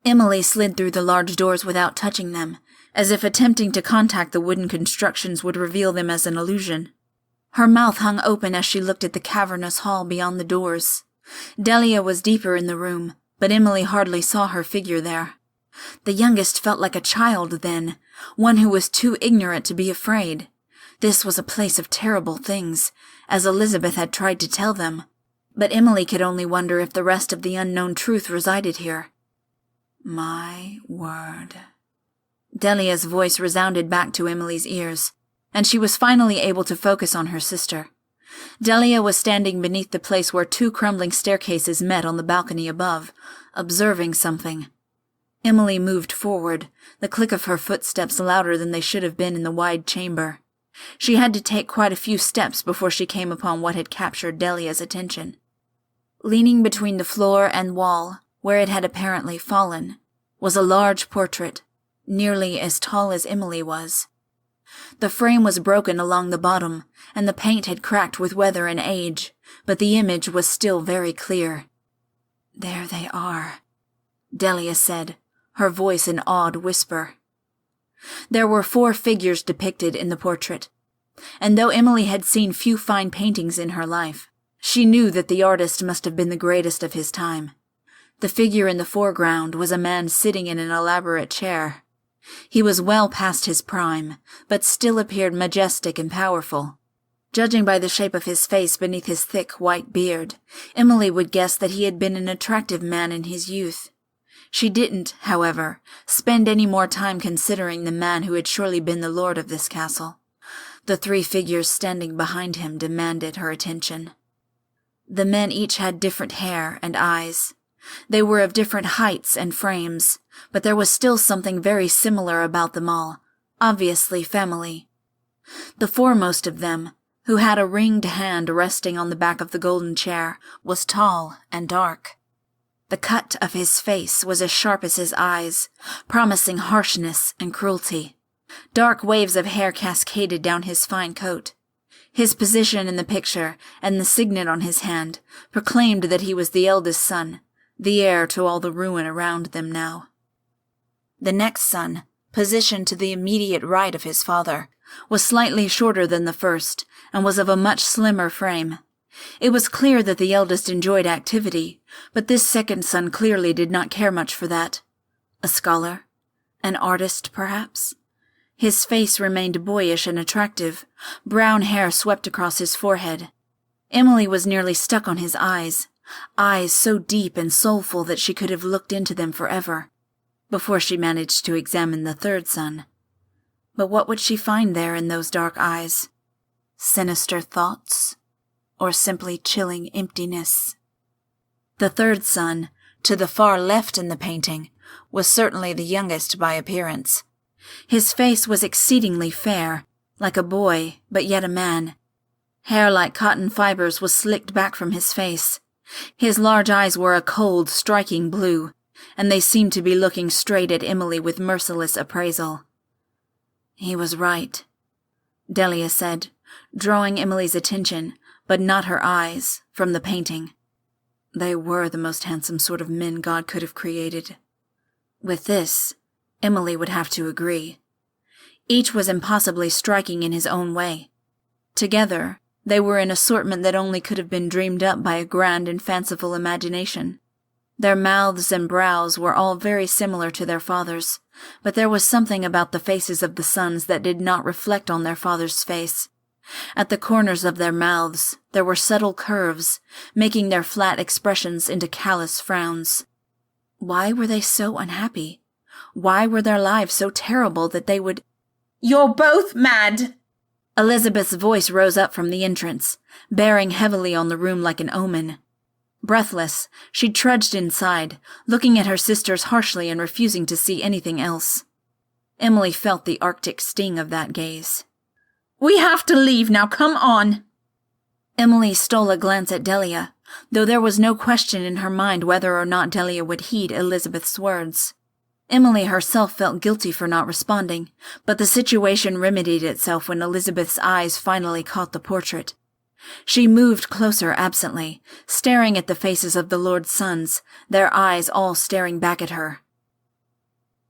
Emily slid through the large doors without touching them, as if attempting to contact the wooden constructions would reveal them as an illusion. Her mouth hung open as she looked at the cavernous hall beyond the doors. Delia was deeper in the room, but Emily hardly saw her figure there. The youngest felt like a child then, one who was too ignorant to be afraid. This was a place of terrible things, as Elizabeth had tried to tell them, but Emily could only wonder if the rest of the unknown truth resided here. My word. Delia's voice resounded back to Emily's ears, and she was finally able to focus on her sister. Delia was standing beneath the place where 2 crumbling staircases met on the balcony above, observing something. Emily moved forward, the click of her footsteps louder than they should have been in the wide chamber. She had to take quite a few steps before she came upon what had captured Delia's attention. Leaning between the floor and wall, where it had apparently fallen, was a large portrait, nearly as tall as Emily was. The frame was broken along the bottom, and the paint had cracked with weather and age, but the image was still very clear. There they are, Delia said, her voice an awed whisper. There were 4 figures depicted in the portrait, and though Emily had seen few fine paintings in her life, she knew that the artist must have been the greatest of his time. The figure in the foreground was a man sitting in an elaborate chair. He was well past his prime, but still appeared majestic and powerful. Judging by the shape of his face beneath his thick white beard, Emily would guess that he had been an attractive man in his youth. She didn't, however, spend any more time considering the man who had surely been the lord of this castle. The 3 figures standing behind him demanded her attention. The men each had different hair and eyes. They were of different heights and frames, but there was still something very similar about them all, obviously family. The foremost of them, who had a ringed hand resting on the back of the golden chair, was tall and dark. The cut of his face was as sharp as his eyes, promising harshness and cruelty. Dark waves of hair cascaded down his fine coat. His position in the picture and the signet on his hand proclaimed that he was the eldest son, the heir to all the ruin around them now. The next son, positioned to the immediate right of his father, was slightly shorter than the first and was of a much slimmer frame. It was clear that the eldest enjoyed activity, but this second son clearly did not care much for that. A scholar? An artist, perhaps? His face remained boyish and attractive. Brown hair swept across his forehead. Emily was nearly stuck on his eyes so deep and soulful that she could have looked into them forever, before she managed to examine the third son. But what would she find there in those dark eyes? Sinister thoughts? Or simply chilling emptiness? The third son, to the far left in the painting, was certainly the youngest by appearance. His face was exceedingly fair, like a boy, but yet a man. Hair like cotton fibers was slicked back from his face. His large eyes were a cold, striking blue, and they seemed to be looking straight at Emily with merciless appraisal. He was right, Delia said, drawing Emily's attention, but not her eyes, from the painting. They were the most handsome sort of men God could have created. With this, Emily would have to agree. Each was impossibly striking in his own way. Together, they were an assortment that only could have been dreamed up by a grand and fanciful imagination. Their mouths and brows were all very similar to their father's, but there was something about the faces of the sons that did not reflect on their father's face. At the corners of their mouths, there were subtle curves, making their flat expressions into callous frowns. Why were they so unhappy? Why were their lives so terrible that they would— "You're both mad!" Elizabeth's voice rose up from the entrance, bearing heavily on the room like an omen. Breathless, she trudged inside, looking at her sisters harshly and refusing to see anything else. Emily felt the arctic sting of that gaze. "We have to leave now, come on!" Emily stole a glance at Delia, though there was no question in her mind whether or not Delia would heed Elizabeth's words. Emily herself felt guilty for not responding, but the situation remedied itself when Elizabeth's eyes finally caught the portrait. She moved closer absently, staring at the faces of the Lord's sons, their eyes all staring back at her.